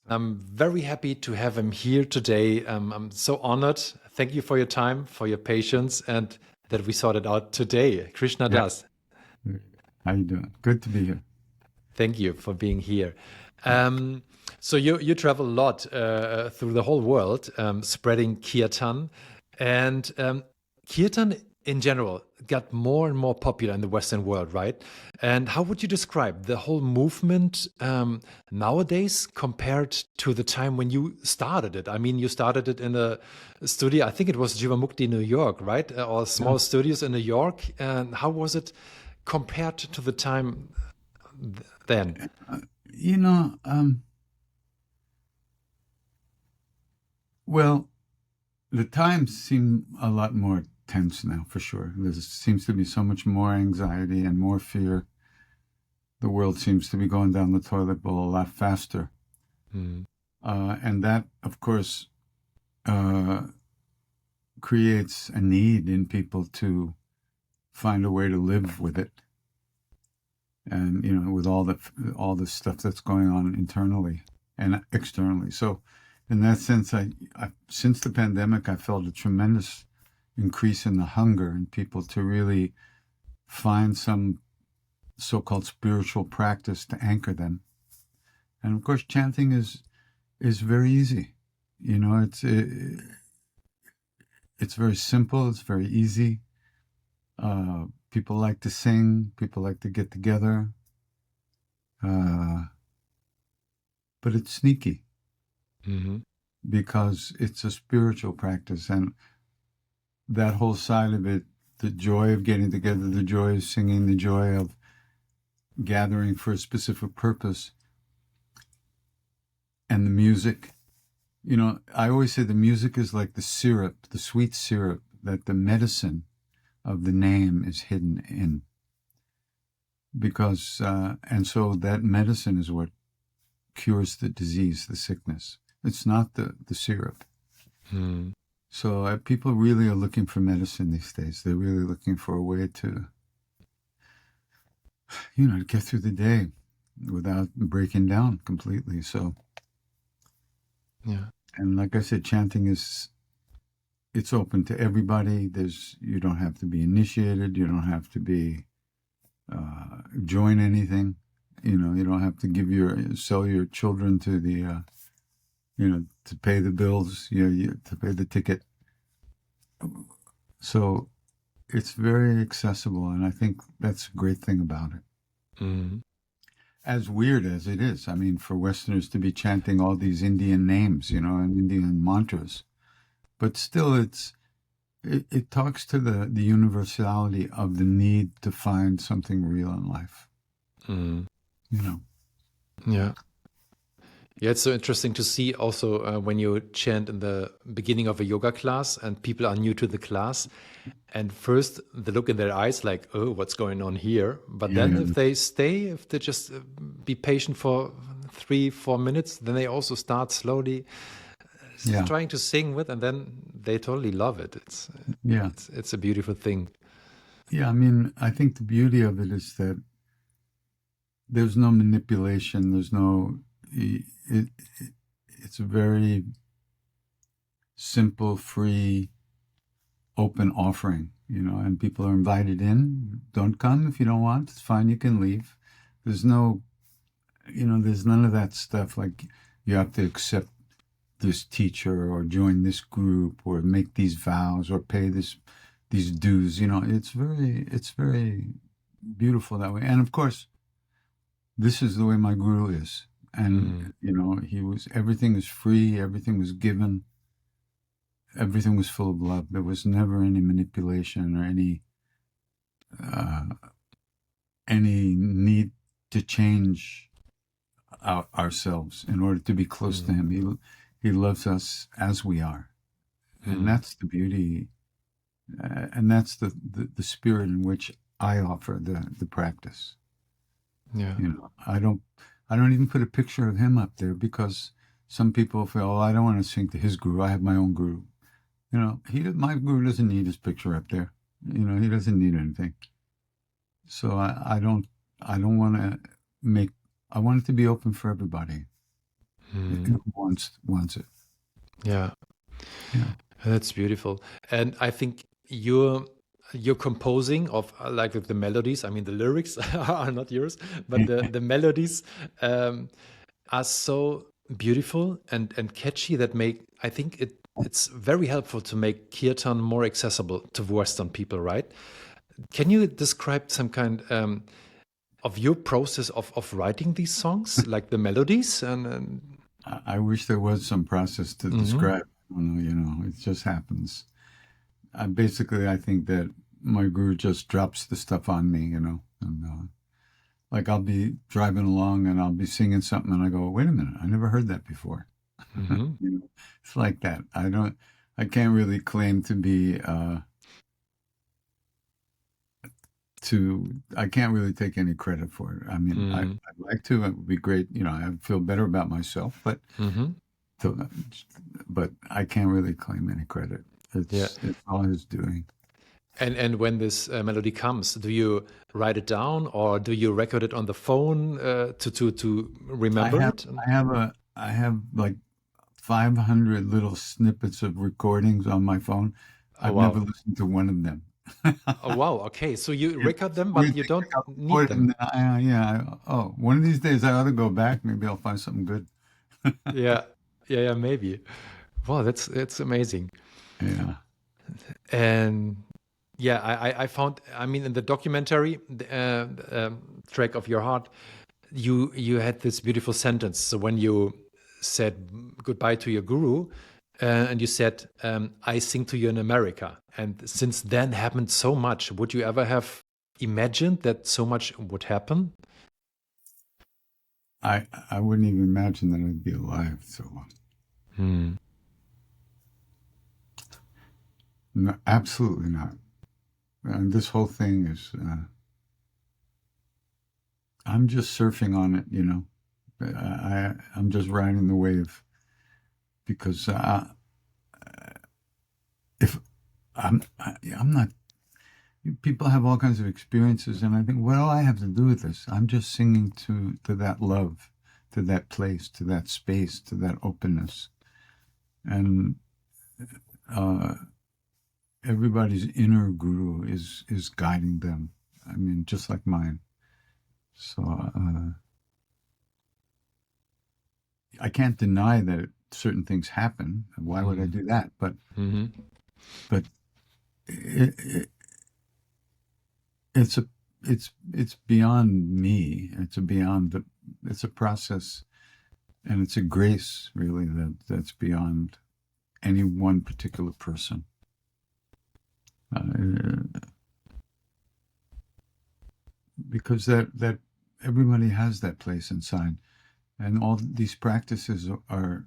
I'm very happy to have him here today. I'm so honored. Thank you for your time, for your patience, and that we sorted out today. Krishna Yeah. Das. How you doing? Good to be here. Thank you for being here. Yeah. So you travel a lot through the whole world, spreading kirtan, and kirtan in general got more and more popular in the Western world, right? And how would you describe the whole movement nowadays compared to the time when you started it? I mean, you started it in a studio. I think it was Jivamukti, New York, right? Or Yeah. small studios in New York. And how was it compared to the time then? Uh, you know, well, the times seem a lot more tense now, for sure. There seems to be so much more anxiety and more fear. The world seems to be going down the toilet bowl a lot faster. Mm. And that, of course, uh, creates a need in people to find a way to live with it. And, with all the stuff that's going on internally and externally. So in that sense, I since the pandemic, I felt a tremendous increase in the hunger in people to really find some so-called spiritual practice to anchor them. And of course, chanting is very easy. It's very simple. It's very easy. People like to sing. People like to get together. But it's sneaky because it's a spiritual practice, and that whole side of it, the joy of getting together, the joy of singing, the joy of gathering for a specific purpose, and the music. I always say the music is like the syrup, the sweet syrup that the medicine of the name is hidden in. Because, and so that medicine is what cures the disease, the sickness. It's not the syrup. Mm. So people really are looking for medicine these days. They're really looking for a way to, to get through the day without breaking down completely. So, Yeah. and like I said, chanting it's open to everybody. You don't have to be initiated. You don't have to be, join anything. You don't have to sell your children to the, to pay the bills, to pay the ticket. So it's very accessible, and I think that's a great thing about it. Mm. As weird as it is, I mean, for Westerners to be chanting all these Indian names, and Indian mantras, but still it talks to the universality of the need to find something real in life. Mm. Yeah. Yeah, it's so interesting to see also when you chant in the beginning of a yoga class and people are new to the class. And first, the look in their eyes like, oh, what's going on here? But then Yeah. if they stay, if they just be patient for 3-4 minutes, then they also start slowly Yeah. trying to sing with, and then they totally love it. Yeah. It's a beautiful thing. Yeah. I mean, I think the beauty of it is that there's no manipulation. There's no, it's a very simple, free, open offering, and people are invited in. Don't come if you don't want. It's fine. You can leave. There's no, there's none of that stuff like you have to accept this teacher or join this group or make these vows or pay these dues. It's very beautiful that way. And of course, this is the way my guru is. And, everything is free. Everything was given. Everything was full of love. There was never any manipulation or any need to change ourselves in order to be close to him. He loves us as we are. And that's the beauty. And that's the spirit in which I offer the practice. Yeah. I don't even put a picture of him up there because some people feel, oh, I don't want to sing to his guru. I have my own guru. My guru doesn't need his picture up there. He doesn't need anything. So I don't want to I want it to be open for everybody. Who wants it? Yeah. Yeah. That's beautiful. And I think you're composing of like the melodies. I mean, the lyrics are not yours, but the melodies are so beautiful and catchy that make, I think it's very helpful to make kirtan more accessible to Western people, right? Can you describe some kind of your process of writing these songs, like the melodies and I wish there was some process to Mhm. describe. I don't know, it just happens. Basically, I think that my guru just drops the stuff on me, and like I'll be driving along and I'll be singing something and I go, wait a minute, I never heard that before. Mhm. It's like that. I can't really claim to be, I can't really take any credit for it. I mean, I'd Mhm. like to, it would be great. I feel better about myself, Mhm. to, but I can't really claim any credit. Yeah. It's all his doing. And when this melody comes, do you write it down or do you record it on the phone to I remember have it? I have like 500 little snippets of recordings on my phone. Oh I've never wow. listened to one of them. Oh wow. Okay. So you You record them, always but you think don't I'll need record it, and them. then oh, one of these days I ought to go back. Maybe I'll find something good. Yeah. Yeah. Yeah. Maybe. Wow. That's amazing. Yeah. And yeah, I found. I mean, in the documentary track of your heart, you had this beautiful sentence. So when you said goodbye to your guru, and you said, "I sing to you in America," and since then happened so much. Would you ever have imagined that so much would happen? I wouldn't even imagine that I'd be alive so long. Hmm. No, absolutely not. And this whole thing is, I'm just surfing on it. I'm just riding the wave because if I'm not. People have all kinds of experiences, and I think, what do I have to do with this? I'm just singing to that love, to that place, to that space, to that openness, and uh, everybody's inner guru is guiding them. I mean, just like mine. So I can't deny that certain things happen. Why would I Hmm. do that? Hmm. But it, it's a it's beyond me. It's a process, and it's a grace really that's beyond any one particular person. Uh, because that everybody has that place inside, and all these practices are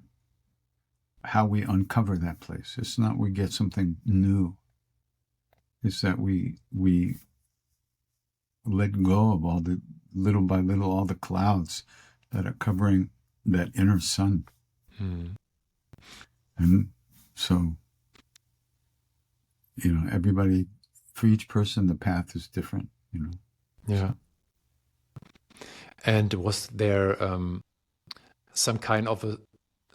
how we uncover that place. It's not we get something new. It's that we let go of all the little by little all the clouds that are covering that inner sun. Hmm. And so, everybody, for each person, the path is different. So Yeah. And was there some kind of a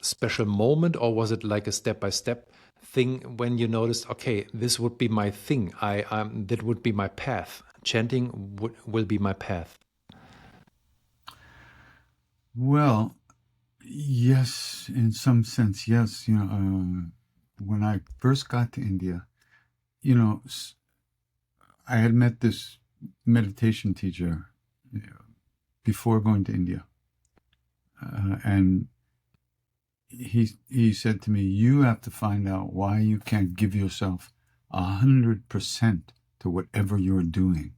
special moment, or was it like a step by step thing when you noticed, okay, this would be my thing. That would be my path. Chanting will be my path. well, yes, in some sense, yes. When I first got to India, you know, I had met this meditation teacher before going to India, and he said to me, "You have to find out why you can't give yourself 100% to whatever you're doing."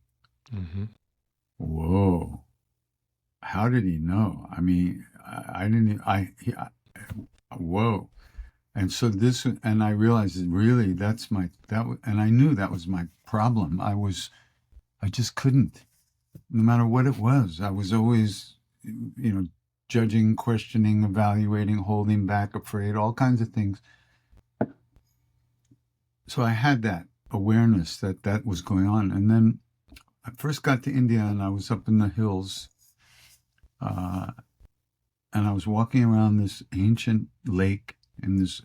Hmm. Whoa! How did he know? I mean, I didn't. Whoa! And so and I realized that really and I knew that was my problem. I just couldn't, no matter what it was. I was always, judging, questioning, evaluating, holding back, afraid, all kinds of things. So I had that awareness that that was going on. And then I first got to India and I was up in the hills, uh, And I was walking around this ancient lake in this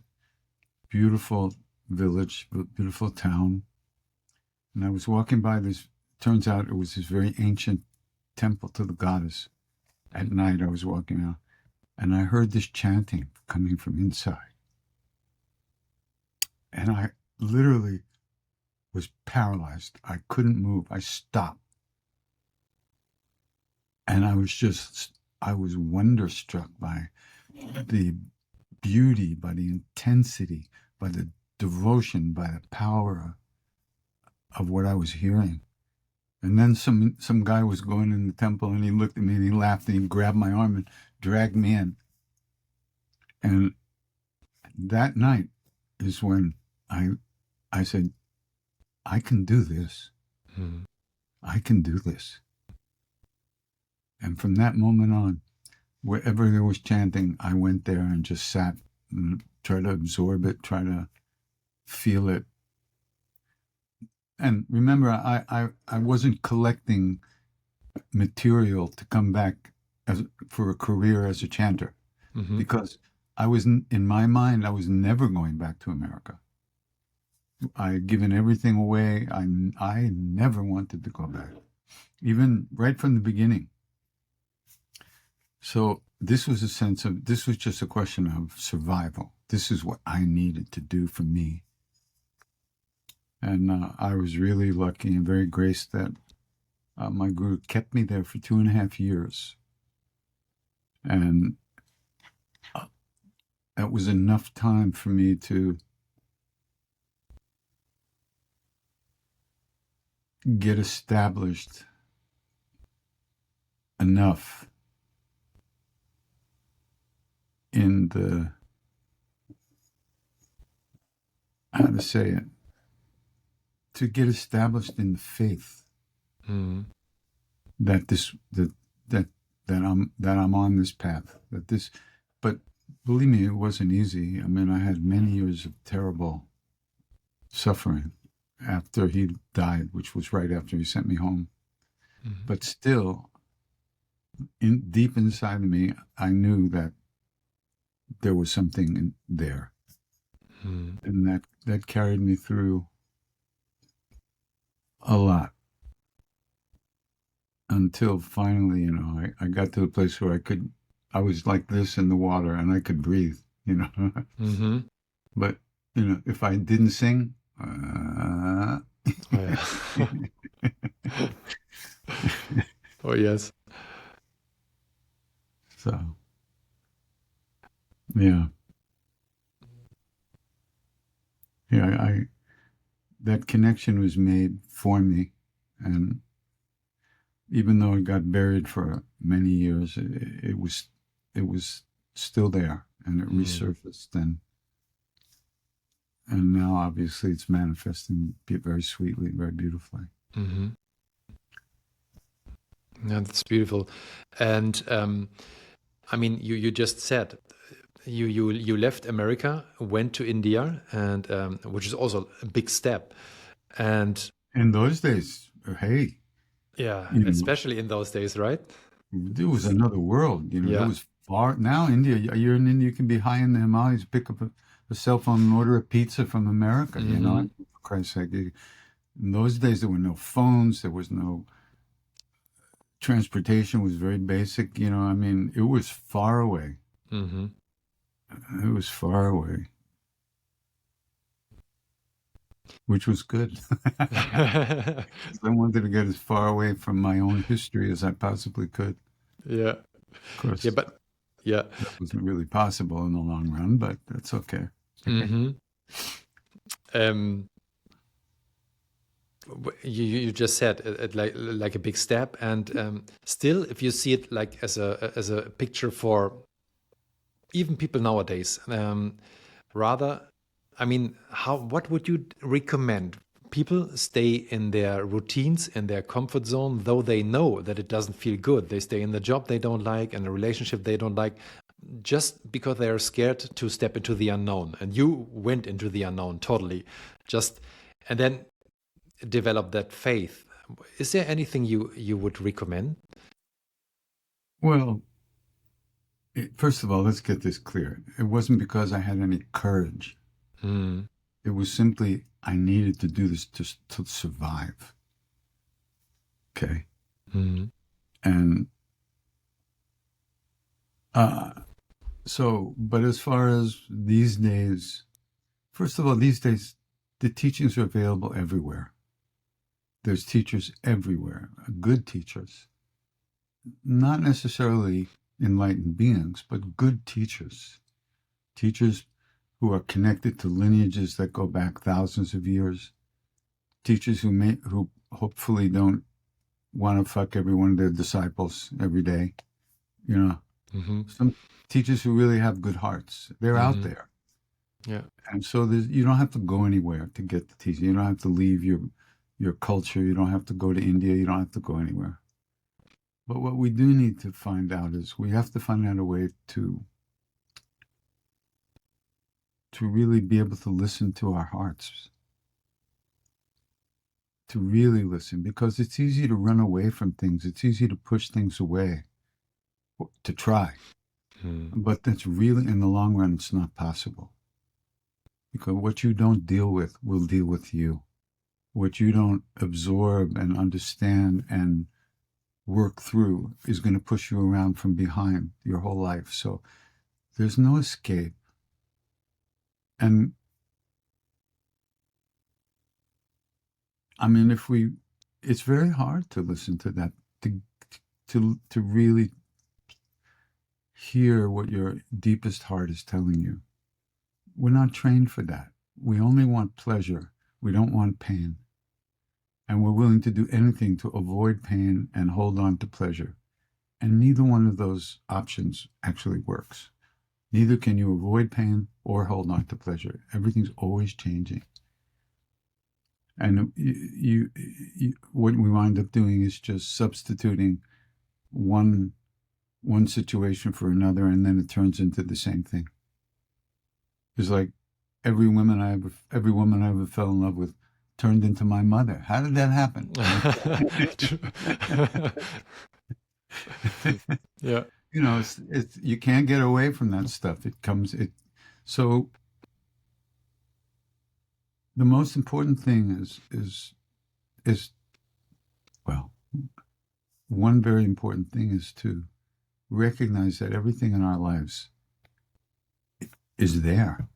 beautiful village, beautiful town. And I was walking by this, turns out it was this very ancient temple to the goddess. At night, I was walking around, and I heard this chanting coming from inside. And I literally was paralyzed. I couldn't move. I stopped. And I was wonderstruck by the beauty, by the intensity, by the devotion, by the power of what I was hearing. And then some guy was going in the temple, and he looked at me and he laughed and he grabbed my arm and dragged me in. And that night is when I said, I can do this. I can do this. And from that moment on, wherever there was chanting, I went there and just sat and tried to absorb it, try to feel it. And remember, I wasn't collecting material to come back for a career as a chanter, because I was, in my mind, I was never going back to America. I had given everything away. I never wanted to go back, even right from the beginning. So this was just a question of survival. This is what I needed to do for me. And I was really lucky and very graced that my guru kept me there for 2.5 years. And that was enough time for me to get established enough in the, how to say it, to get established in the faith that I'm on this path, but believe me, it wasn't easy. I mean, I had many years of terrible suffering after he died, which was right after he sent me home. But still, deep inside of me, I knew that there was something there. And that carried me through a lot, until finally, I got to a place where I was like this in the water and I could breathe, But, if I didn't sing, Oh, yeah. Oh, yes. So, yeah. Yeah, that connection was made for me. And even though it got buried for many years, it was still there, and it resurfaced, and now obviously it's manifesting very sweetly, very beautifully. Yeah, that's beautiful. And I mean, you just said you left America, went to India, and which is also a big step. And In those days, hey, yeah, you know, especially in those days, right? it was another world. It Yeah. was far. Now India, you're in India, you can be high in the Himalayas, pick up a cell phone and order a pizza from America. For Christ's sake. In those days, there were no phones. There was no transportation. Was very basic. I mean, it was far away. It was far away, which was good. I wanted to get as far away from my own history as I possibly could. Yeah. Of course, Yeah, but yeah. that wasn't really possible in the long run, but that's okay. You just said it like a big step, and still, if you see it like as a picture for even people nowadays, rather, I mean, what would you recommend? People stay in their routines, in their comfort zone, though they know that it doesn't feel good. They stay in the job they don't like and a relationship they don't like, just because they are scared to step into the unknown. And you went into the unknown totally, and then develop that faith. Is there anything you would recommend? Well, First of all, let's get this clear. It wasn't because I had any courage. Mm. It was simply I needed to do this just to survive. Okay. Mm. And but as far as these days, first of all, these days, the teachings are available everywhere. There's teachers everywhere, good teachers, not necessarily enlightened beings, but good teachers, teachers who are connected to lineages that go back thousands of years, teachers who hopefully don't want to fuck every one of their disciples every day, you know, Mm-hmm. some teachers who really have good hearts. They're out there. Yeah. And so you don't have to go anywhere to get the teaching. You don't have to leave your culture. You don't have to go to India. You don't have to go anywhere. But what we do need to find out is we have to find out a way to really be able to listen to our hearts, to really listen, because it's easy to run away from things. It's easy to push things away, to try. But that's really, in the long run, it's not possible. Because what you don't deal with will deal with you. What you don't absorb and understand and work through is going to push you around from behind your whole life. So there's no escape. And I mean, it's very hard to listen to that, to really hear what your deepest heart is telling you. We're not trained for that. We only want pleasure. We don't want pain. And we're willing to do anything to avoid pain and hold on to pleasure. And neither one of those options actually works. Neither can you avoid pain or hold on to pleasure. Everything's always changing. And what we wind up doing is just substituting one situation for another, and then it turns into the same thing. It's like every woman I ever fell in love with turned into my mother. How did that happen? Yeah. You know, it's you can't get away from that stuff. So the most important thing is well, one very important thing is to recognize that everything in our lives is there.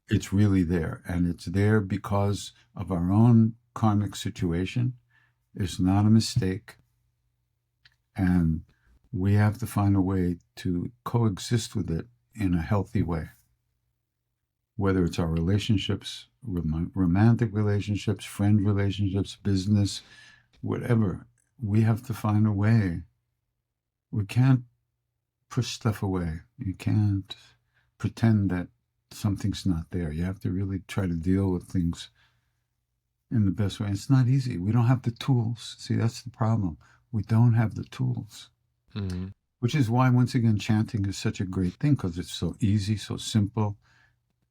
It's really there, and it's there because of our own karmic situation. It's not a mistake, and we have to find a way to coexist with it in a healthy way. Whether it's our relationships, romantic relationships, friend relationships, business, whatever, we have to find a way. We can't push stuff away. You can't pretend that something's not there. You have to really try to deal with things in the best way. It's not easy. We don't have the tools. See, that's the problem. We don't have the tools. Which is why, once again, chanting is such a great thing, because it's so easy, so simple,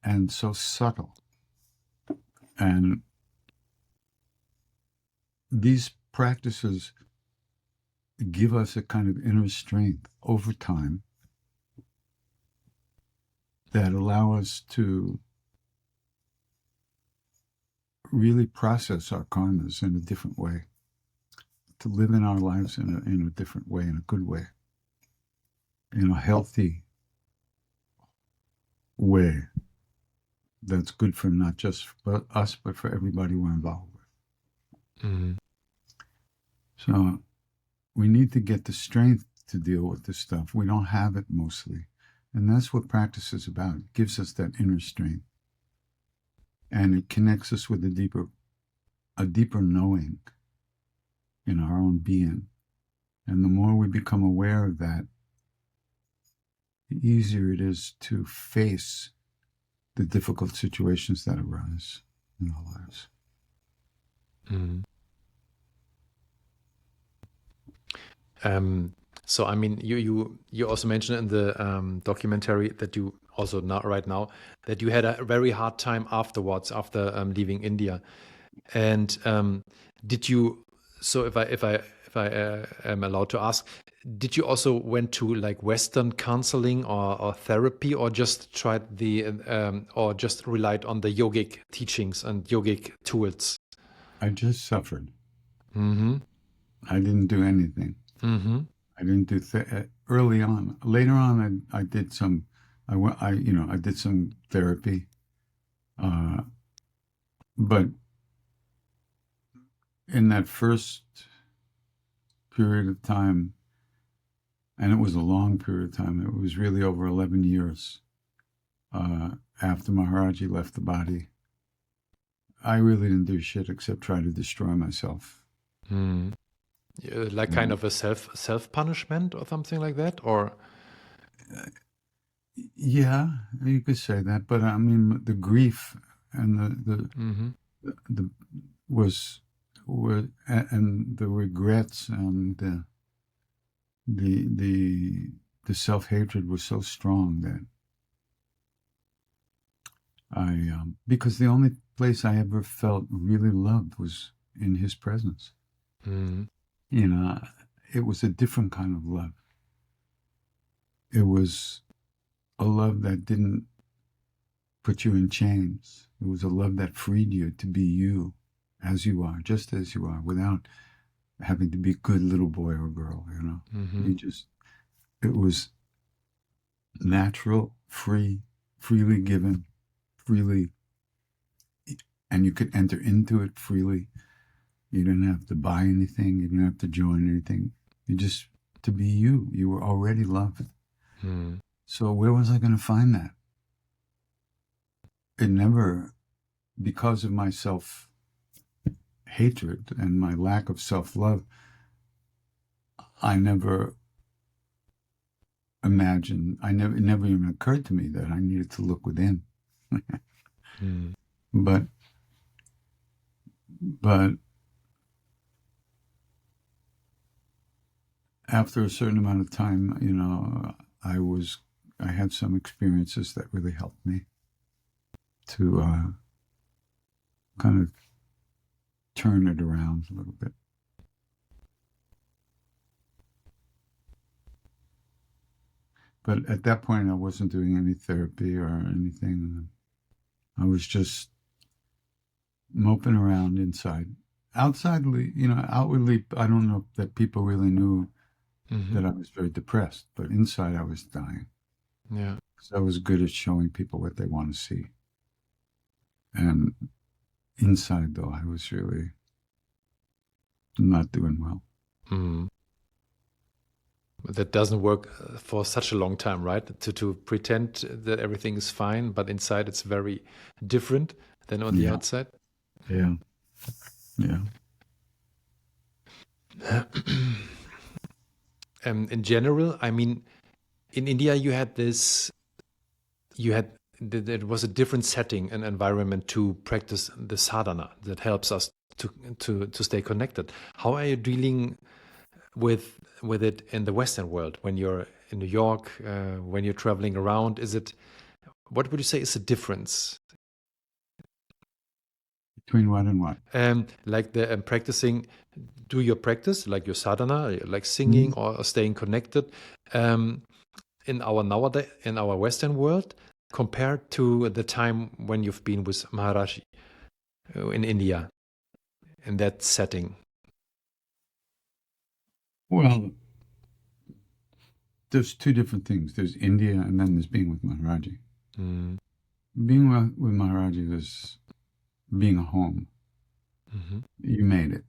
and so subtle. And these practices give us a kind of inner strength over time that allow us to really process our karmas in a different way, to live in our lives in a different way, in a good way, in a healthy way that's good for not just for us, but for everybody we're involved with. So we need to get the strength to deal with this stuff. We don't have it mostly. And that's what practice is about. It gives us that inner strength. And it connects us with a deeper knowing in our own being. And the more we become aware of that, the easier it is to face the difficult situations that arise in our lives. So, I mean, you also mentioned in the documentary that you also not right now that you had a very hard time afterwards after leaving India, and did you? So, if I I am allowed to ask, did you also went to like Western counseling or therapy, or just tried or just relied on the yogic teachings and yogic tools? I just suffered. Mm-hmm. I didn't do anything. Mm-hmm. I didn't do early on. Later on, I did some. I did some therapy, but in that first period of time, and it was a long period of time. It was really over 11 years after Maharaji left the body. I really didn't do shit except try to destroy myself. Mm. Like kind of a self punishment or something like that, or Yeah, you could say that, but I mean the grief and mm-hmm. the was and the regrets and the self-hatred was so strong that I because the only place I ever felt really loved was in his presence. Mm-hmm. You know, it was a different kind of love. It was a love that didn't put you in chains. It was a love that freed you to be you as you are, just as you are, without having to be a good little boy or girl, you know. Mm-hmm. It was natural, freely given, freely, and you could enter into it freely. You didn't have to buy anything. You didn't have to join anything. You just, to be you, you were already loved. Mm-hmm. So where was I going to find that? It never, because of my self-hatred and my lack of self-love, I never imagined, it never even occurred to me that I needed to look within. Mm-hmm. But after a certain amount of time, you know, I had some experiences that really helped me to kind of turn it around a little bit. But at that point, I wasn't doing any therapy or anything. I was just moping around inside. Outwardly, I don't know that people really knew Mm-hmm. that I was very depressed, but inside I was dying. Yeah. Because I was good at showing people what they want to see. And inside, though, I was really not doing well. Mm-hmm. That doesn't work for such a long time, right? To pretend that everything is fine, but inside it's very different than on the outside. Yeah. Yeah. In general, I mean, in India, it was a different setting and environment to practice the sadhana that helps us to stay connected. How are you dealing with it in the Western world when you're in New York, when you're traveling around? What would you say is the difference? Between what and what? Like the practicing, do your practice, like your sadhana, like singing or staying connected, in our Western world, compared to the time when you've been with Maharaji in India, in that setting. Well, there's two different things. There's India, and then there's being with Maharaji. Mm. Being with Maharaji is being a home. Mm-hmm. You made it.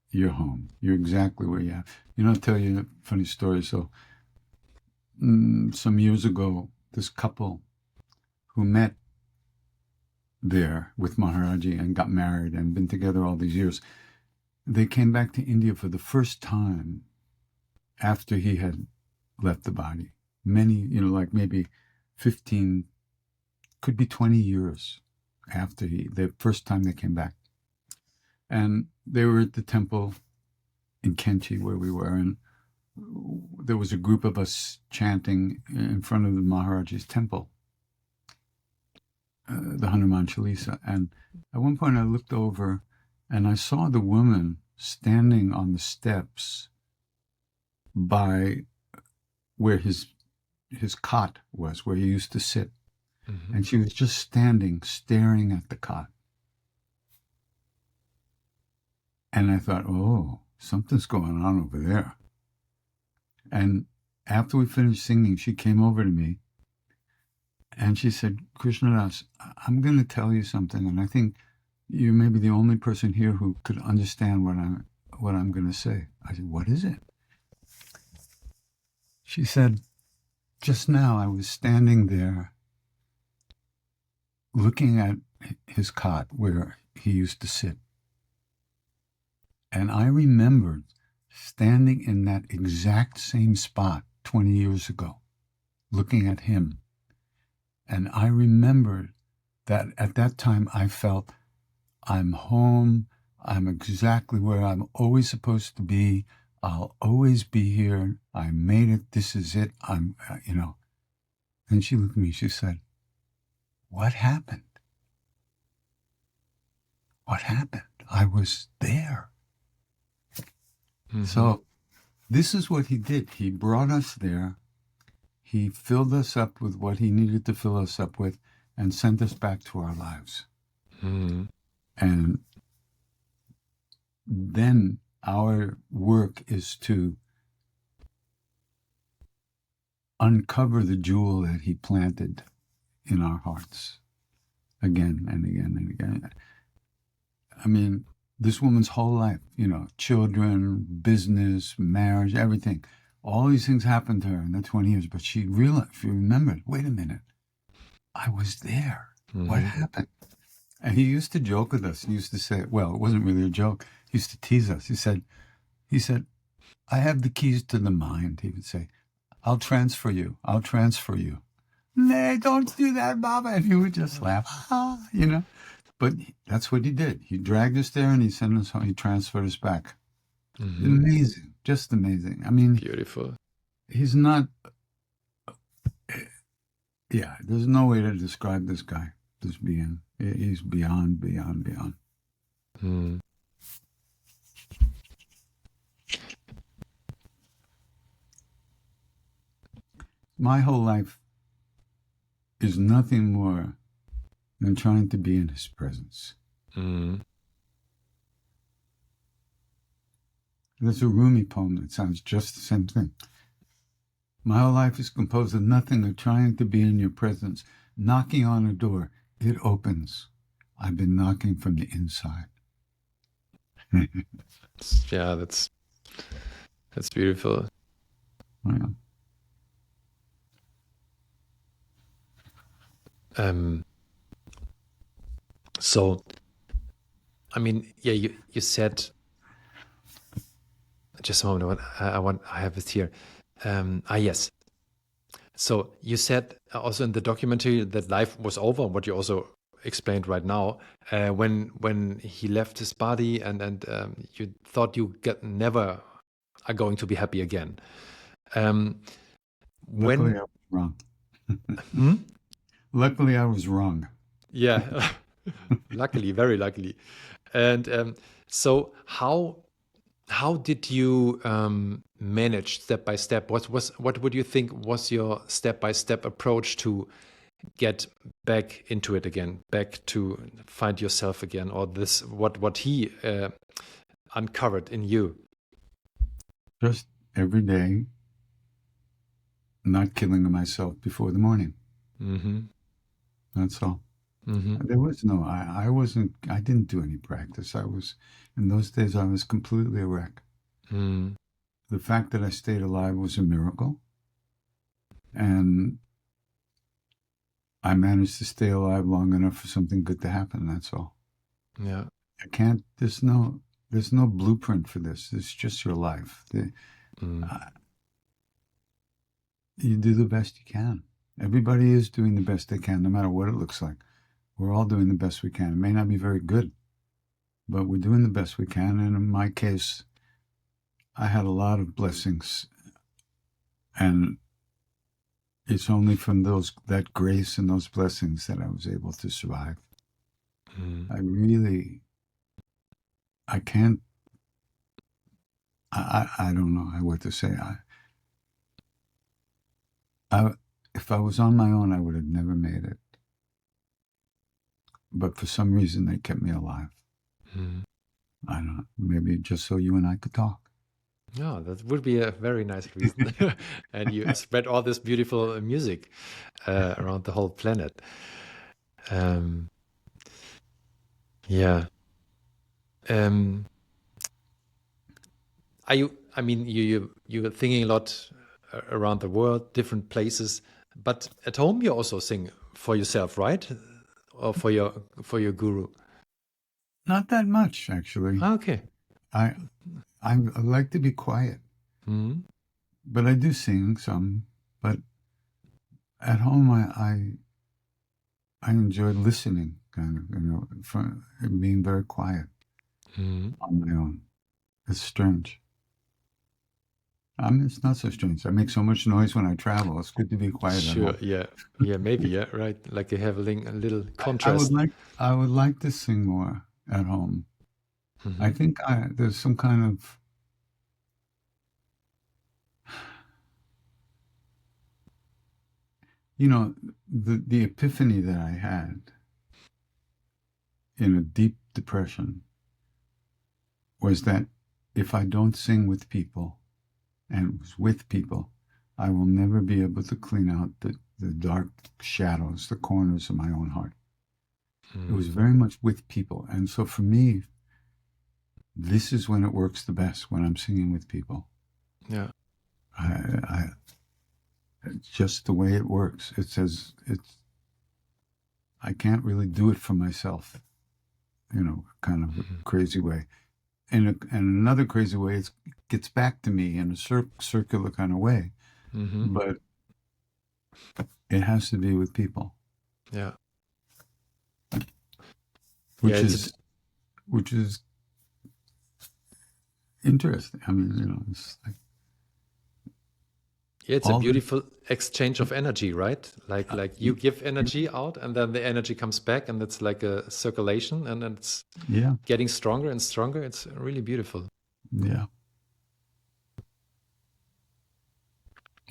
You're home. You're exactly where you are. I'll tell you a funny story. So, some years ago, this couple who met there with Maharaji and got married and been together all these years, they came back to India for the first time after he had left the body. Many, like maybe 15, could be 20 years after the first time they came back. And they were at the temple in Kenchi where we were, and there was a group of us chanting in front of the Maharaji's temple, the Hanuman Chalisa. And at one point I looked over and I saw the woman standing on the steps by where his cot was, where he used to sit. Mm-hmm. And she was just standing, staring at the cot. And I thought, oh, something's going on over there. And after we finished singing, she came over to me and she said, Krishnadas, I'm going to tell you something. And I think you may be the only person here who could understand what I'm going to say. I said, what is it? She said, just now I was standing there looking at his cot where he used to sit. And I remembered standing in that exact same spot 20 years ago, looking at him. And I remembered that at that time I felt I'm home. I'm exactly where I'm always supposed to be. I'll always be here. I made it. This is it. And she looked at me. She said, what happened? What happened? I was there. Mm-hmm. So this is what he did. He brought us there. He filled us up with what he needed to fill us up with and sent us back to our lives. Mm-hmm. And then our work is to uncover the jewel that he planted in our hearts again and again and again. I mean, this woman's whole life, children, business, marriage, everything. All these things happened to her in the 20 years, but she remembered, wait a minute, I was there. Mm-hmm. What happened? And he used to joke with us. He used to say, well, it wasn't really a joke. He used to tease us. He said, I have the keys to the mind. He would say, I'll transfer you. Nay, don't do that, Baba. And he would just laugh, But that's what he did. He dragged us there and he sent us home. He transferred us back. Mm-hmm. Amazing. Just amazing. I mean, beautiful. He's not, there's no way to describe this guy, this being. He's beyond. Hmm. My whole life is nothing more than trying to be in his presence. Mm. There's a Rumi poem that sounds just the same thing. My whole life is composed of nothing but trying to be in your presence. Knocking on a door, it opens. I've been knocking from the inside. Yeah, that's beautiful. Yeah. So, I mean, yeah, you said, just a moment, I have it here. Yes. So you said also in the documentary that life was over, what you also explained right now, when he left his body and you thought you never are going to be happy again. Luckily, I was wrong. Luckily, I was wrong. Yeah, luckily, very luckily. And so how did you manage step by step? What would you think was your step by step approach to get back into it again, back to find yourself again, or this what he uncovered in you? Just every day, not killing myself before the morning. Mm-hmm. That's all. Mm-hmm. There was no, I didn't do any practice. In those days, I was completely a wreck. Mm. The fact that I stayed alive was a miracle. And I managed to stay alive long enough for something good to happen. That's all. Yeah. There's no blueprint for this. It's just your life. You do the best you can. Everybody is doing the best they can, no matter what it looks like. We're all doing the best we can. It may not be very good, but we're doing the best we can. And in my case, I had a lot of blessings. And it's only from that grace and those blessings that I was able to survive. Mm. I can't I don't know what to say. If I was on my own, I would have never made it. But for some reason, they kept me alive. Mm. I don't know. Maybe just so you and I could talk. Yeah, that would be a very nice reason. And you spread all this beautiful music around the whole planet. Um, yeah. Um, are you? I mean, you're thinking a lot around the world, different places, but at home you also sing for yourself, right? Or for your guru. Not that much, actually. Ah, okay. I I like to be quiet, Hmm. but I do sing some. But at home, I enjoy listening, kind of, being very quiet Hmm. on my own. It's strange. I mean, it's not so strange. I make so much noise when I travel. It's good to be quiet at Sure. home. Yeah. Yeah. Maybe. Yeah. Right. Like you have a little I would contrast. like to sing more at home. I Hmm. think there's some kind of the epiphany that I had in a deep depression was that if I don't sing with people and was with people, I will never be able to clean out the dark shadows, the corners of my own heart. It was very much with people. And so for me, this is when it works the best, when I'm singing with people. Yeah. I it's just the way it works. I can't really do it for myself, kind of a crazy way. And another crazy way, it gets back to me in a circular kind of way. Hmm. But it has to be with people, Yeah. Yeah. which is interesting. I mean, it's like Yeah, it's a all the beautiful exchange of energy, right? Like you give energy out and then the energy comes back and it's like a circulation and it's yeah, getting stronger and stronger. It's really beautiful. yeah,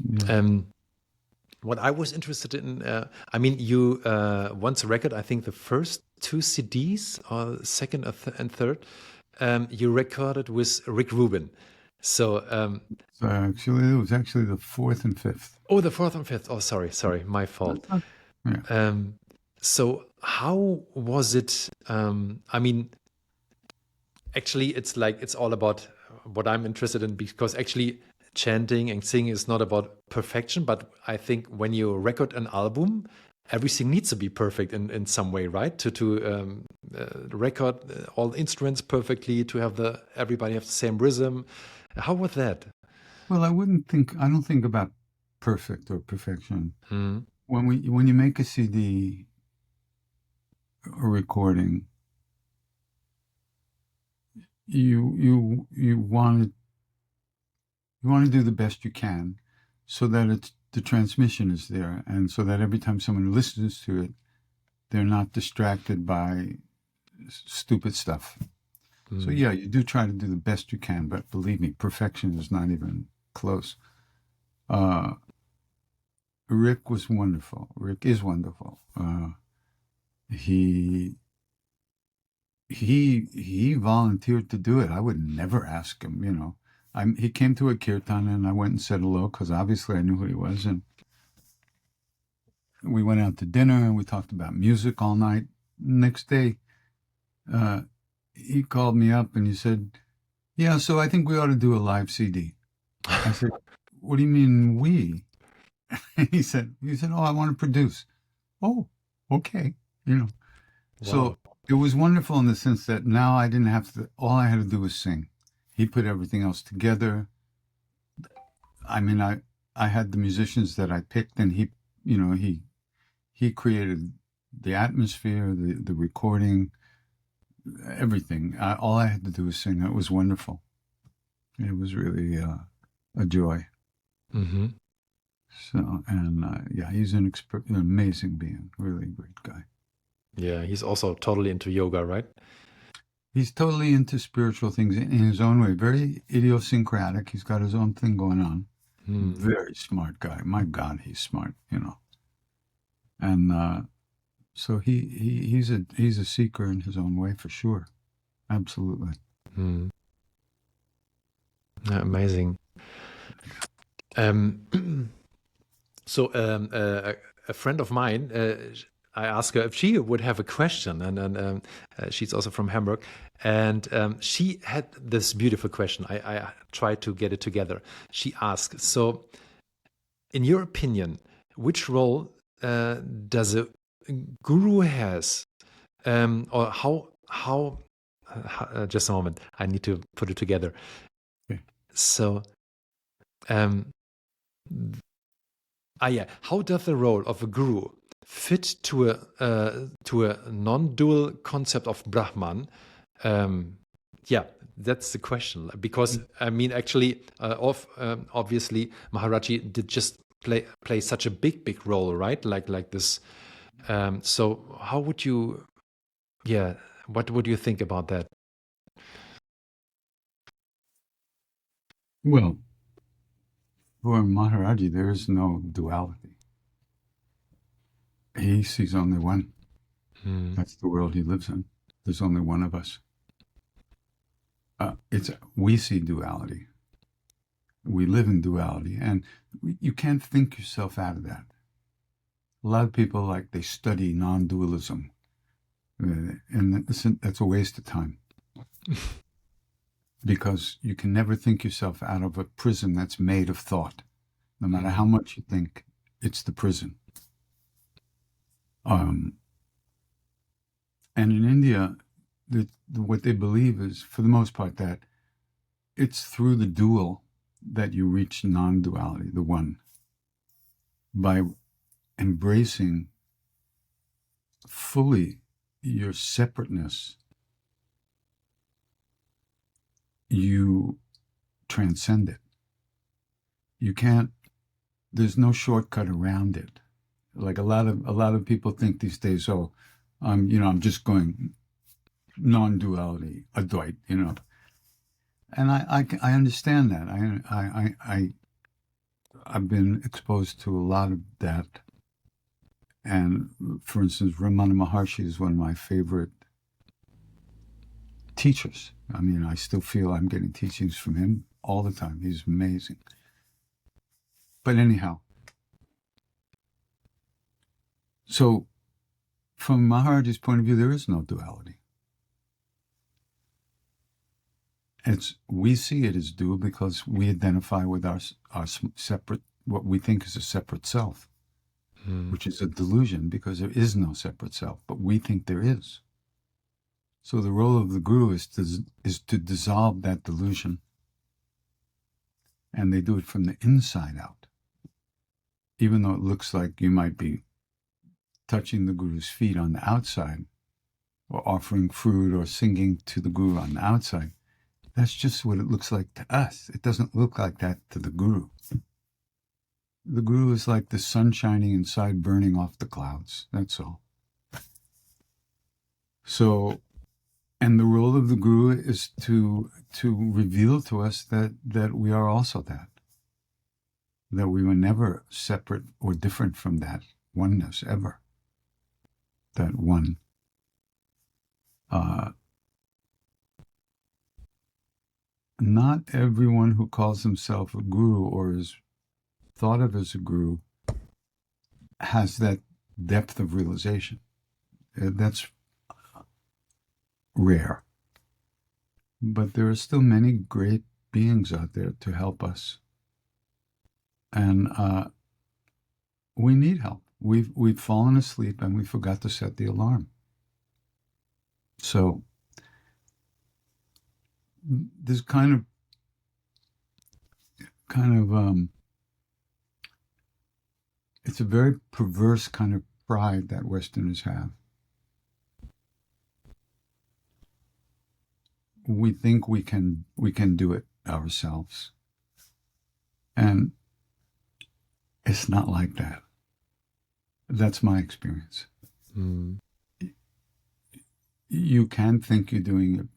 yeah. Um, what I was interested in, I mean, you once a record, I think the first two CDs or second or and third, you recorded with Rick Rubin. So, So actually, it was actually the fourth and fifth. oh, the fourth and fifth. Oh, sorry, my fault. Yeah. Um, so how was it? I mean, actually, it's all about what I'm interested in because actually chanting and singing is not about perfection, but I think when you record an album, everything needs to be perfect in some way, right? To record all instruments perfectly, to have everybody have the same rhythm. How was that? Well, I don't think about perfect or perfection. Mm, When you make a CD or recording, you want to do the best you can so that the transmission is there, and so that every time someone listens to it, they're not distracted by stupid stuff. So mm, yeah, you do try to do the best you can, but believe me, perfection is not even close. Uh, Rick was wonderful. Rick is wonderful. He he volunteered to do it. I would never ask him. He came to a kirtan and I went and said hello because obviously I knew who he was, and we went out to dinner and we talked about music all night. Next day, uh, he called me up and he said, "Yeah, so I think we ought to do a live CD." I said, "What do you mean we?" He said, "Oh, I want to produce." Oh, okay. You know, wow. so it was wonderful in the sense that now I didn't have to. All I had to do was sing. He put everything else together. I mean, I had the musicians that I picked, and he created the atmosphere, the recording, everything. All I had to do was sing. It was wonderful. It was really a joy. Hmm. So, and yeah, he's an amazing being, really great guy. Yeah, he's also totally into yoga, right? He's totally into spiritual things in his own way. Very idiosyncratic. He's got his own thing going on. Very smart guy. My God, he's smart, you know. And so he's a seeker in his own way for sure. Absolutely. Amazing. So a friend of mine, I asked her if she would have a question, and she's also from Hamburg, and she had this beautiful question. I tried to get it together. She asked, so in your opinion, which role does a guru has, or how just a moment, I need to put it together. Okay. So yeah, how does the role of a guru fit to a non-dual concept of Brahman? Yeah, that's the question. Because I mean, actually, obviously, Maharaji did just play such a big role, right? Like this. So how would you? Yeah, what would you think about that? Well, for Maharaji, there is no duality. He sees only one. That's the world he lives in. There's only one of us. We see duality. We live in duality, and you can't think yourself out of that. A lot of people, like, they study non-dualism, and that's a waste of time. Because you can never think yourself out of a prison that's made of thought. No matter how much you think, it's the prison. And in India, what they believe is, for the most part, that it's through the dual that you reach non-duality, the one. By embracing fully your separateness, you transcend it. You can't, there's no shortcut around it. Like a lot of people think these days, oh, I'm just going non-duality, Advait, you know. And I understand that. I've been exposed to a lot of that. And for instance, Ramana Maharshi is one of my favorite teachers. I mean, I still feel I'm getting teachings from him all the time. He's amazing. But anyhow, so from Maharaji's point of view, there is no duality. We see it as dual because we identify with our separate, what we think is a separate self, which is a delusion because there is no separate self, but we think there is. So the role of the guru is to dissolve that delusion, and they do it from the inside out. Even though it looks like you might be touching the guru's feet on the outside, or offering fruit or singing to the guru on the outside, that's just what it looks like to us. It doesn't look like that to the guru. The guru is like the sun shining inside, burning off the clouds. That's all. So, and the role of the guru is to reveal to us that we are also that we were never separate or different from that oneness ever. That one. Not everyone who calls himself a guru or is thought of as a guru has that depth of realization. That's rare. But there are still many great beings out there to help us. And we need help. We've fallen asleep and we forgot to set the alarm. So this kind of it's a very perverse kind of pride that Westerners have. We think we can do it ourselves. And it's not like that. That's my experience. You can think you're doing it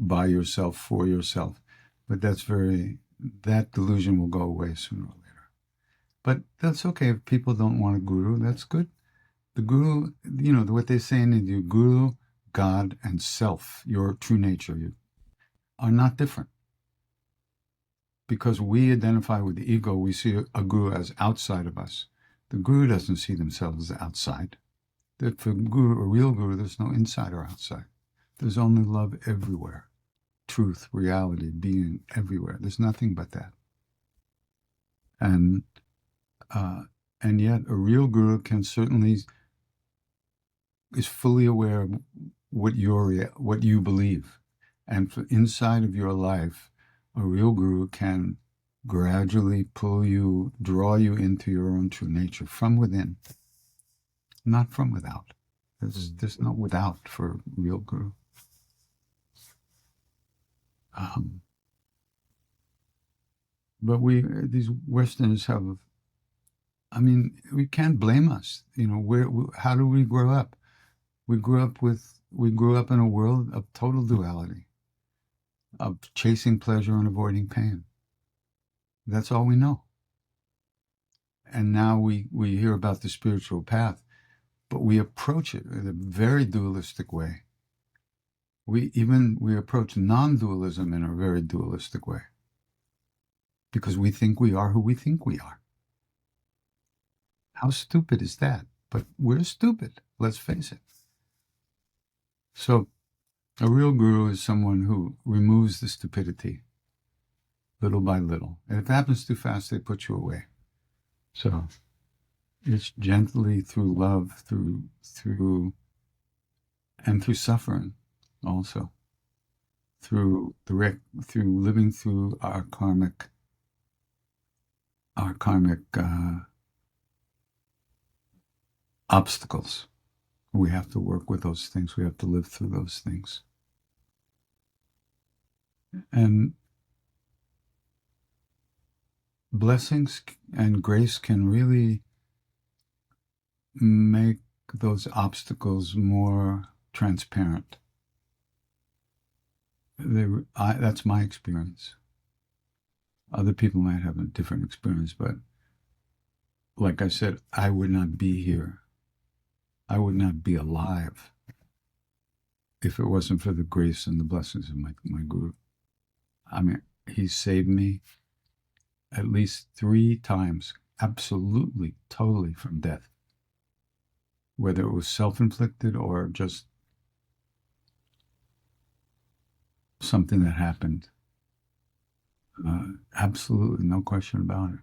by yourself, for yourself. But that delusion will go away sooner or later. But that's okay. If people don't want a guru, that's good. The guru, what they say in India, guru, God, and self, your true nature, are not different. Because we identify with the ego, we see a guru as outside of us. The guru doesn't see themselves as outside. For a real guru, there's no inside or outside. There's only love everywhere. Truth, reality, being everywhere. There's nothing but that. And yet a real guru is fully aware of what you believe. And inside of your life, a real guru can gradually draw you into your own true nature from within, not from without. There's no without for a real guru. But these Westerners we can't blame us. How do we grow up? We grew up in a world of total duality, of chasing pleasure and avoiding pain. That's all we know. And now we hear about the spiritual path, but we approach it in a very dualistic way. We approach non-dualism in a very dualistic way, because we think we are who we think we are. How stupid is that? But we're stupid, let's face it. So a real guru is someone who removes the stupidity little by little. And if it happens too fast, they put you away. So it's gently, through love, through suffering also, through living through our karmic obstacles. We have to work with those things. We have to live through those things. And blessings and grace can really make those obstacles more transparent. That's my experience. Other people might have a different experience, but like I said, I would not be here. I would not be alive if it wasn't for the grace and the blessings of my guru. He saved me at least 3 times, absolutely, totally, from death. Whether it was self-inflicted or just something that happened. Absolutely, no question about it.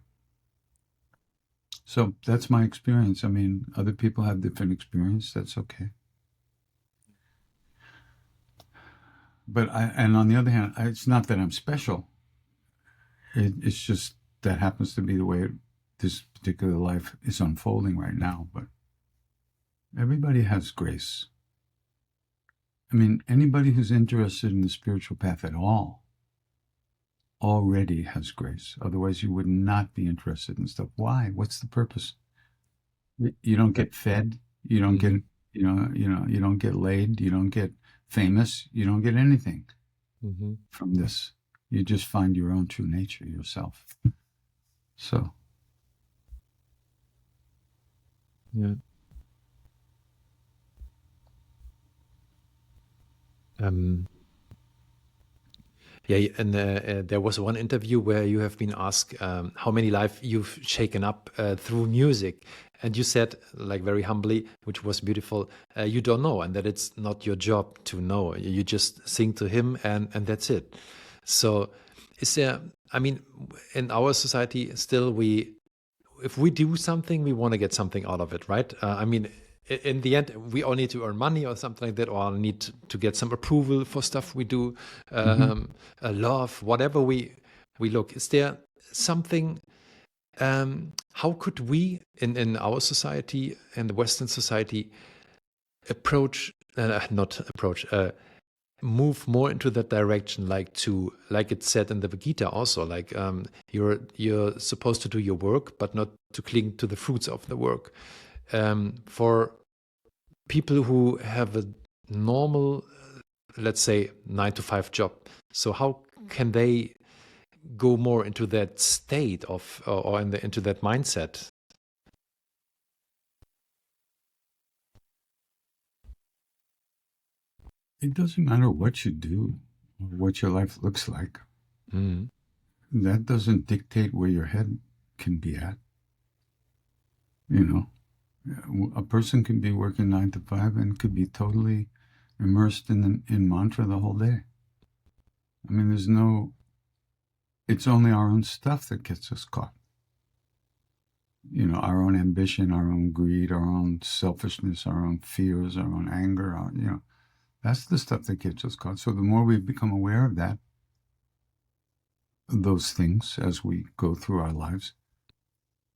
So that's my experience. Other people have different experience. That's okay. But on the other hand, it's not that I'm special. It's just that happens to be the way this particular life is unfolding right now. But everybody has grace. Anybody who's interested in the spiritual path at all already has grace. Otherwise, you would not be interested in stuff. Why? What's the purpose? You don't get fed. You don't get, you don't get laid. You don't get famous. You don't get anything from this. You just find your own true nature yourself. So. Yeah. Yeah, and there was one interview where you have been asked how many lives you've shaken up through music, and you said, like, very humbly, which was beautiful, you don't know, and that it's not your job to know. You just sing to him, and that's it. So, is there? In our society, still if we do something, we want to get something out of it, right? In the end, we all need to earn money or something like that, or need to get some approval for stuff we do, love, whatever we look. Is there something, how could we, in our society, in the Western society, move more into that direction, like it's said in the Gita also, like you're supposed to do your work, but not to cling to the fruits of the work. For people who have a normal let's say, 9 to 5 job. So how can they go more into that state of, or into that mindset? It doesn't matter what you do or what your life looks like. Mm. That doesn't dictate where your head can be at. You know, a person can be working 9 to 5 and could be totally immersed in mantra the whole day. I mean, it's only our own stuff that gets us caught. You know, our own ambition, our own greed, our own selfishness, our own fears, our own anger, that's the stuff that gets us caught. So the more we become aware of those things as we go through our lives,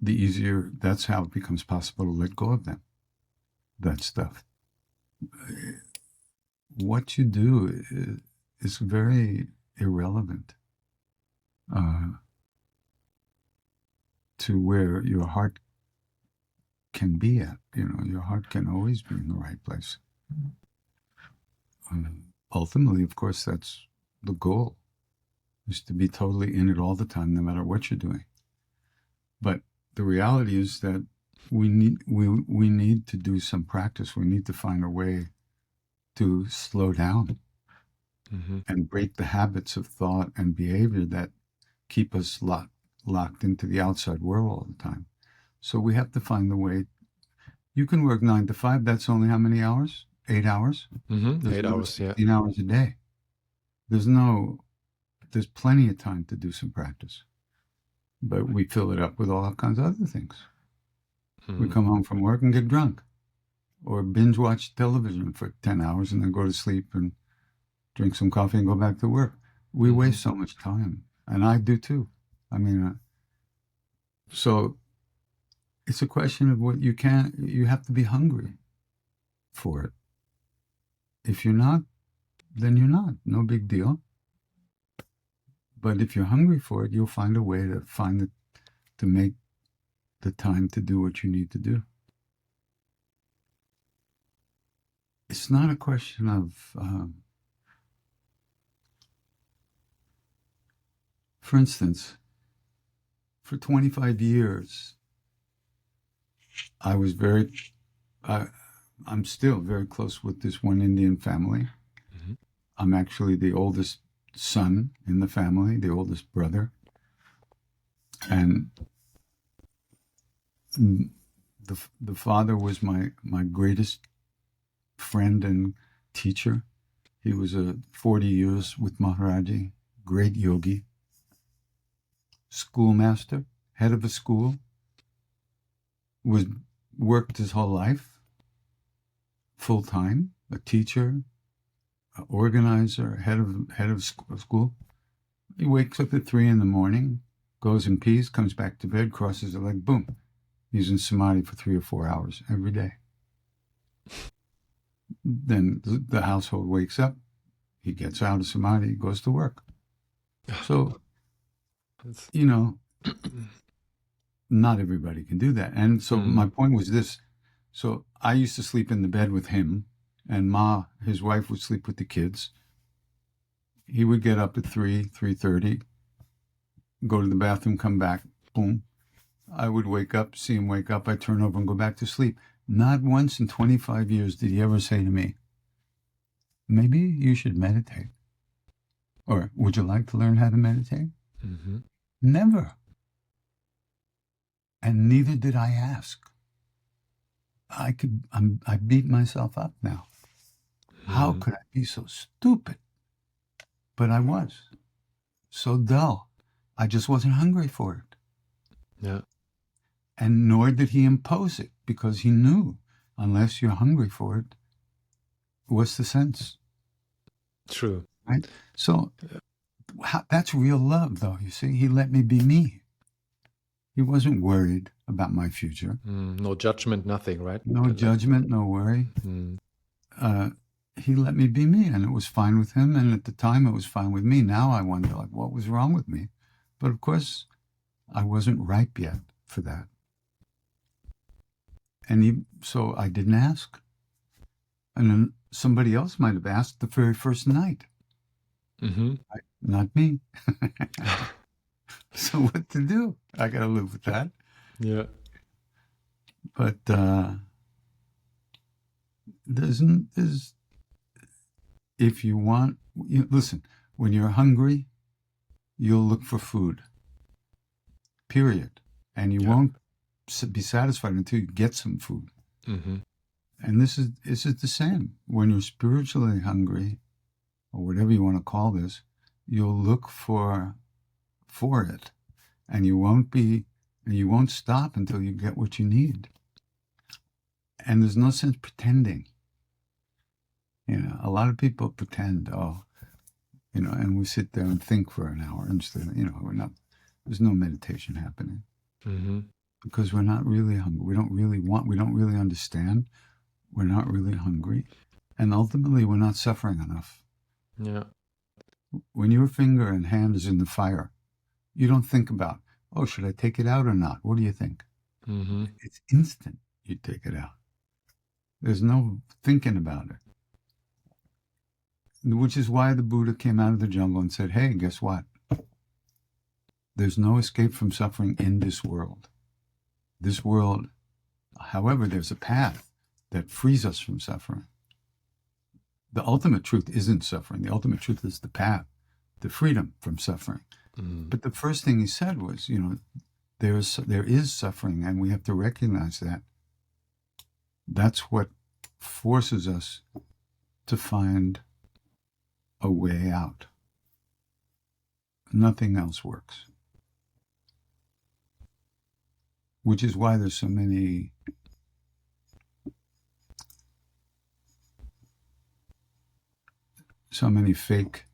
the easier, that's how it becomes possible to let go of them, that stuff. What you do is very irrelevant to where your heart can be at. You know, your heart can always be in the right place. Ultimately, of course, that's the goal, is to be totally in it all the time, no matter what you're doing. But the reality is that we need to do some practice. We need to find a way to slow down and break the habits of thought and behavior that keep us locked into the outside world all the time. So we have to find the way. You can work 9 to 5. That's only how many hours? 8 hours? 8 hours, yeah. 16 hours a day. There's plenty of time to do some practice. But we fill it up with all kinds of other things. We come home from work and get drunk, or binge watch television for 10 hours and then go to sleep and drink some coffee and go back to work. We waste so much time, and I do too. I mean, so it's a question of what you have to be hungry for it. If you're not, then you're not. No big deal. But if you're hungry for it, you'll find a way to make the time to do what you need to do. It's not a question of, for instance, for 25 years, I'm still very close with this one Indian family. I'm actually the oldest son in the family, the oldest brother. And the father was my greatest friend and teacher. He was 40 years with Maharaji, great yogi, schoolmaster, head of a school, worked his whole life, full time, a teacher, an organizer, head of school. He wakes up at 3 a.m, goes in peace, comes back to bed, crosses the leg, boom. He's in samadhi for 3 or 4 hours every day. Then the household wakes up, he gets out of samadhi, goes to work. So, you know, not everybody can do that. And so my point was this. So I used to sleep in the bed with him, and Ma, his wife, would sleep with the kids. He would get up at 3:30, go to the bathroom, come back, boom. I would wake up, see him wake up, I'd turn over and go back to sleep. Not once in 25 years did he ever say to me, maybe you should meditate. Or, would you like to learn how to meditate? Never. And neither did I ask. I beat myself up now. How could I be so stupid? But I was. So dull. I just wasn't hungry for it. Yeah. And nor did he impose it, because he knew unless you're hungry for it, what's the sense? True. Right? So that's real love, though, you see. He let me be me. He wasn't worried about my future. No judgment, nothing, right? No judgment, no worry. He let me be me, and it was fine with him. And at the time, it was fine with me. Now I wonder, like, what was wrong with me? But of course, I wasn't ripe yet for that. And so I didn't ask. And then somebody else might have asked the very first night. Mm-hmm. Not me. So what to do? I got to live with that. Yeah. But if you want, listen, when you're hungry, you'll look for food, period. And you won't be satisfied until you get some food. Mm-hmm. And this is the same. When you're spiritually hungry, or whatever you want to call this, you'll look for it. And you won't stop until you get what you need. And there's no sense pretending. A lot of people pretend, and we sit there and think for an hour instead of, there's no meditation happening. Mm-hmm. Because we're not really hungry. We don't really understand. We're not really hungry. And ultimately, we're not suffering enough. Yeah. When your finger and hand is in the fire, you don't think about, should I take it out or not? What do you think? Mm-hmm. It's instant. You take it out. There's no thinking about it. Which is why the Buddha came out of the jungle and said, hey, guess what? There's no escape from suffering in this world. This world, however, there's a path that frees us from suffering. The ultimate truth isn't suffering. The ultimate truth is the path, the freedom from suffering. Mm-hmm. But the first thing he said was, there is suffering, and we have to recognize that. That's what forces us to find a way out. Nothing else works. Which is why there's so many fake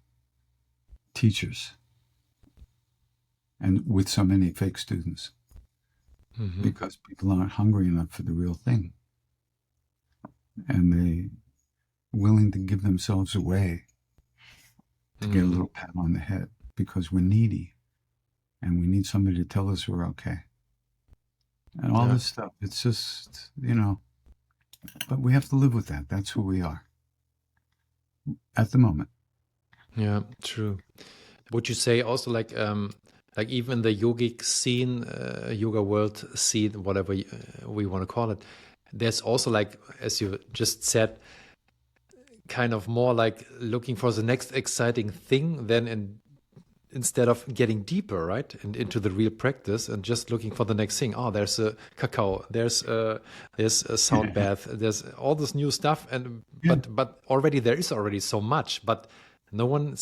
teachers and with so many fake students. Mm-hmm. Because people aren't hungry enough for the real thing. And they're willing to give themselves away to get a little pat on the head because we're needy and we need somebody to tell us we're okay. And all this stuff, it's just, but we have to live with that. That's who we are at the moment. Yeah, true. Would you say also like even the yogic scene, yoga world scene, whatever we want to call it, there's also like, as you just said, kind of more like looking for the next exciting thing than instead of getting deeper, right, and into the real practice and just looking for the next thing. Oh, there's a cacao, there's a sound bath, there's all this new stuff, and but already there is already so much, but no one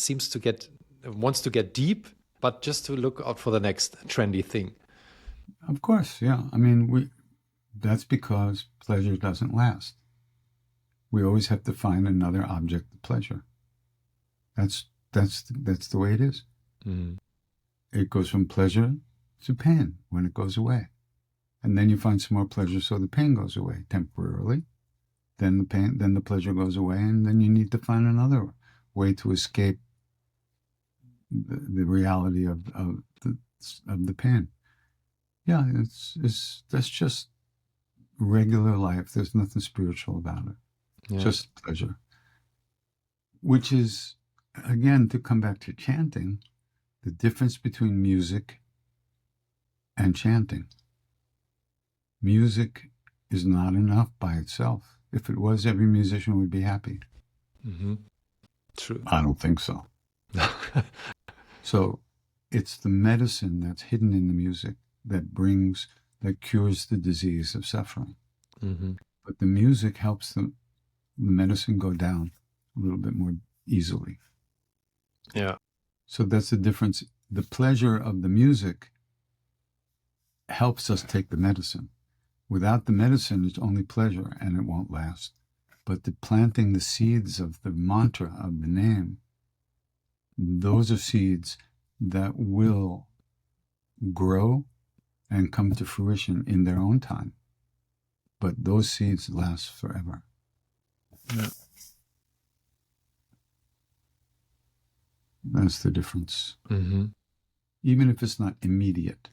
wants to get deep, but just to look out for the next trendy thing. Of course, yeah. I mean, that's because pleasure doesn't last. We always have to find another object of pleasure. That's the way it is. Mm. It goes from pleasure to pain when it goes away. And then you find some more pleasure, so the pain goes away temporarily. Then the pleasure goes away, and then you need to find another way to escape the reality of the pain. Yeah, that's just regular life. There's nothing spiritual about it. Yeah. Just pleasure. Which is, again, to come back to chanting, the difference between music and chanting. Music is not enough by itself. If it was, every musician would be happy. Mm-hmm. True. I don't think so. So it's the medicine that's hidden in the music that cures the disease of suffering. Mm-hmm. But the music helps the medicine go down a little bit more easily. Yeah. So that's the difference. The pleasure of the music helps us take the medicine. Without the medicine, it's only pleasure, and it won't last. But planting the seeds of the mantra of the name, those are seeds that will grow and come to fruition in their own time. But those seeds last forever. Yeah. That's the difference. Mm-hmm. Even if it's not immediate,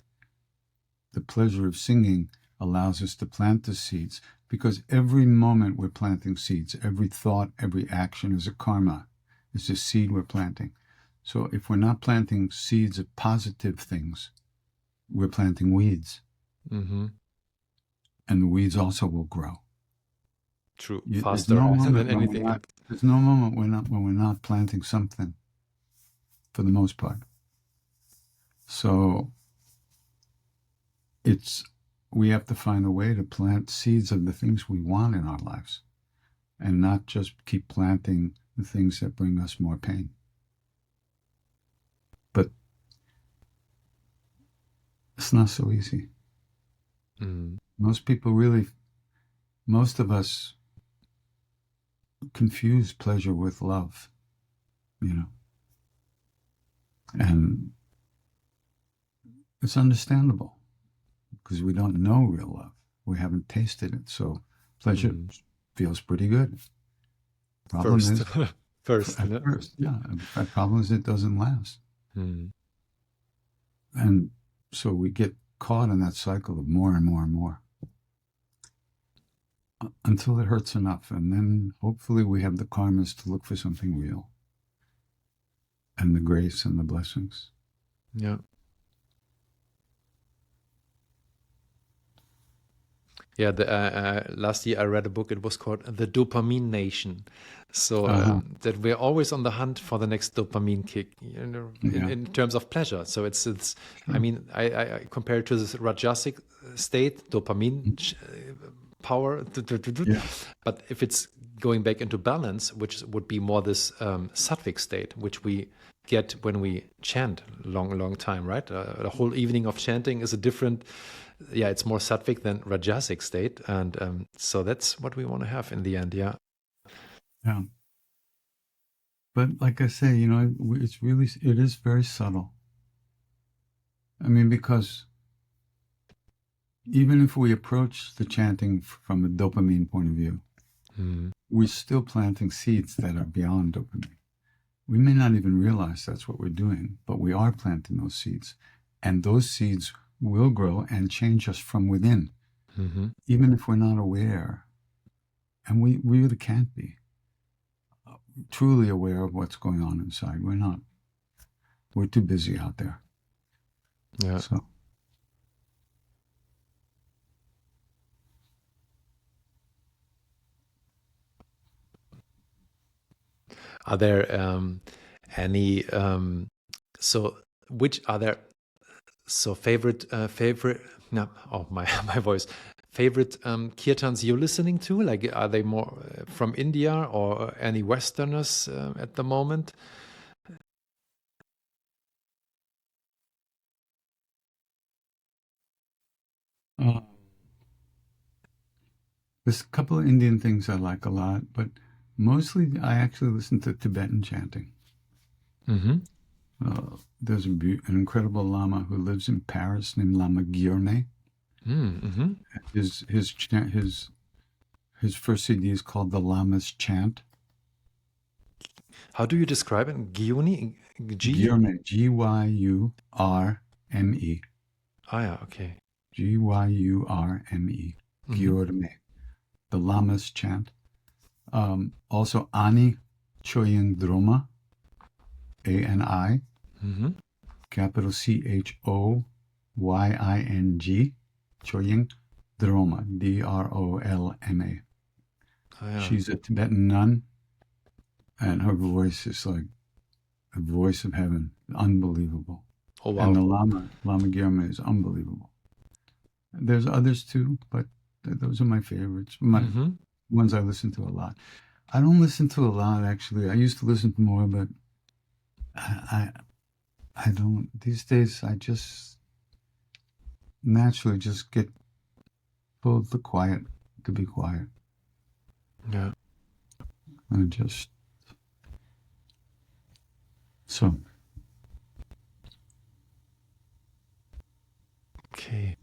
the pleasure of singing allows us to plant the seeds because every moment we're planting seeds. Every thought, every action is a karma. It's a seed we're planting. So if we're not planting seeds of positive things, we're planting weeds. Mm-hmm. And the weeds also will grow. True. There's Faster no moment than when anything else. there's no moment when we're not planting something, for the most part. So we have to find a way to plant seeds of the things we want in our lives, and not just keep planting the things that bring us more pain. But it's not so easy. Mm. Most of us confuse pleasure with love, and it's understandable because we don't know real love. We haven't tasted it, so pleasure feels pretty good. Problem First. is, First. The problem is it doesn't last. Mm. And so we get caught in that cycle of more and more and more until it hurts enough. And then hopefully we have the karmas to look for something real and the grace and the blessings. Yeah. Yeah, last year I read a book. It was called The Dopamine Nation. So that we're always on the hunt for the next dopamine kick, in terms of pleasure. So it's I mean, I compare it to this Rajasic state, dopamine power. But if it's going back into balance, which would be more this sattvic state, which we get when we chant long time, right? A whole evening of chanting is a different. Yeah, it's more sattvic than rajasic state, and so that's what we want to have in the end. Yeah. But like I say, it is very subtle. I mean, because even if we approach the chanting from a dopamine point of view, we're still planting seeds that are beyond dopamine. We may not even realize that's what we're doing, but we are planting those seeds, and those seeds will grow and change us from within, even if we're not aware. And we really can't be truly aware of what's going on inside. We're not. We're too busy out there. Yeah. So. Are there any so which are there so favorite no, oh my voice, favorite kirtans you're listening to? Like, are they more from India or any Westerners at the moment? There's a couple of Indian things I like a lot, but mostly I actually listen to Tibetan chanting. There's an incredible Lama who lives in Paris named Lama Gyurme. His first CD is called The Lama's Chant. How do you describe it? Gyurme? Gyurme, Gyurme. Ah, yeah, okay. Gyurme. Gyurme. The Lama's Chant. Also Ani Choying Droma. ANI. Capital CHOYING. Choying Droma. DROLMA. Oh, yeah. She's a Tibetan nun, and her voice is like a voice of heaven. Unbelievable. Oh, wow. And the Lama Gyurme is unbelievable. There's others too, but those are my favorites. Ones I listen to a lot. I don't listen to a lot, actually. I used to listen to more, but I don't. These days, I just naturally just get told to be quiet. Yeah. I just so. Okay.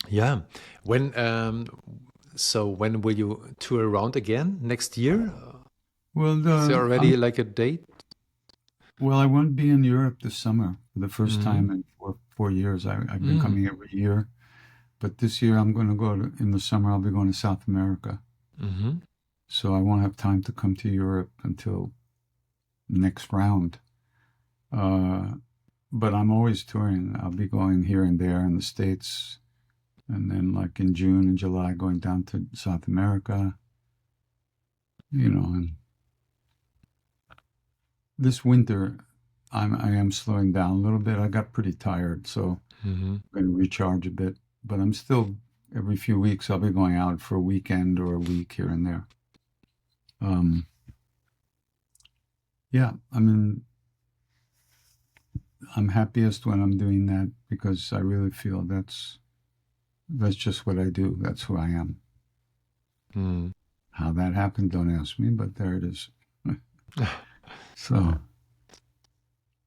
Yeah. When will you tour around again next year? Well, is there already like a date? Well, I won't be in Europe this summer for the first time in four years. I've been coming every year, But this year I'm going to in the summer, I'll be going to South America. Mm-hmm. So I won't have time to come to Europe until next round. But I'm always touring. I'll be going here and there in the States. And then like in June and July, going down to South America. And this winter, I am slowing down a little bit. I got pretty tired, so Mm-hmm. I'm going to recharge a bit. But I'm still, every few weeks, I'll be going out for a weekend or a week here and there. Yeah, I mean, I'm happiest when I'm doing that because I really feel that's just what I do. That's who I am. Mm. How that happened, don't ask me, but there it is. So,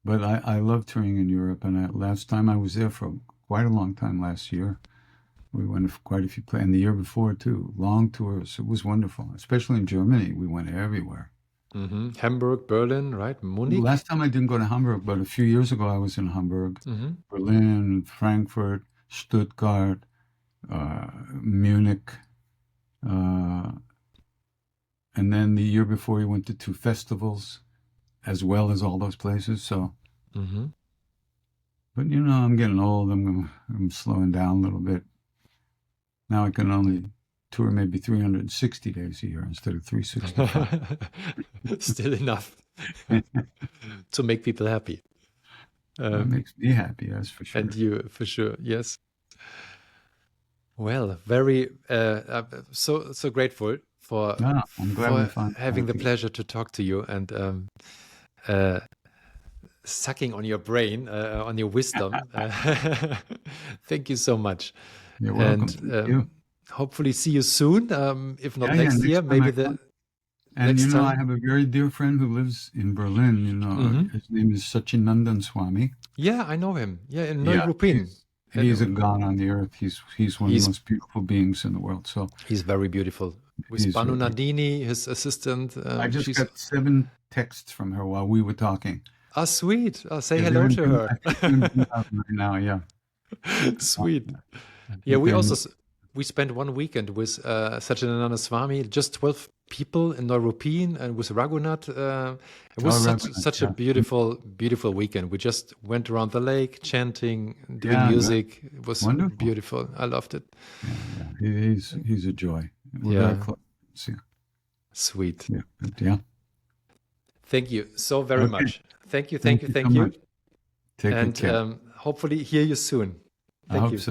but I love touring in Europe, and last time I was there for quite a long time last year. We went to quite a few places, and the year before too. Long tours. It was wonderful, especially in Germany. We went everywhere. Mm-hmm. Hamburg, Berlin, right? Munich. Last time I didn't go to Hamburg, but a few years ago I was in Hamburg, Mm-hmm. Berlin, Frankfurt, Stuttgart, Munich, and then the year before we went to 2 festivals, as well as all those places. So, Mm-hmm. but I'm getting old. I'm slowing down a little bit. Now I can only tour maybe 360 days a year instead of 365. Still enough to make people happy. That makes me happy, that's for sure. And you, for sure, yes. Well, very so grateful for I'm glad we found having the happy. pleasure to talk to you and sucking on your brain, on your wisdom. Thank you so much. You're welcome. And Thank you. hopefully see you soon. If not Yeah, next year, time maybe I the come. And next I time. have a very dear friend who lives in Berlin. Mhm. His name is Sachinandan Swami. Yeah, I know him. Yeah, in Yeah, Neuruppin. he's a god on the earth. He's one of He's the most beautiful beings in the world. So he's very beautiful. With he's Banu really. Nandini, his assistant. I just She's got 7 texts from her while we were talking. sweet. Say Yeah, hello to I her. think they're in Brisbane right now. Yeah, Sweet. I Yeah, think we they're. also we spent one weekend with Satchidananda Swami, just 12 people in Neuruppin and with Raghunath. It was Raghunath, such a yeah. beautiful weekend. We just went around the lake, chanting, doing Yeah, good. music. It was Wonderful. beautiful. I loved it. Yeah. He's a joy. We're Yeah. very close. Yeah. Sweet. Yeah. But yeah. Thank you so very Okay. much. Thank you. Thank you so much. Take good And care. hopefully hear you soon. I Thank hope you. so.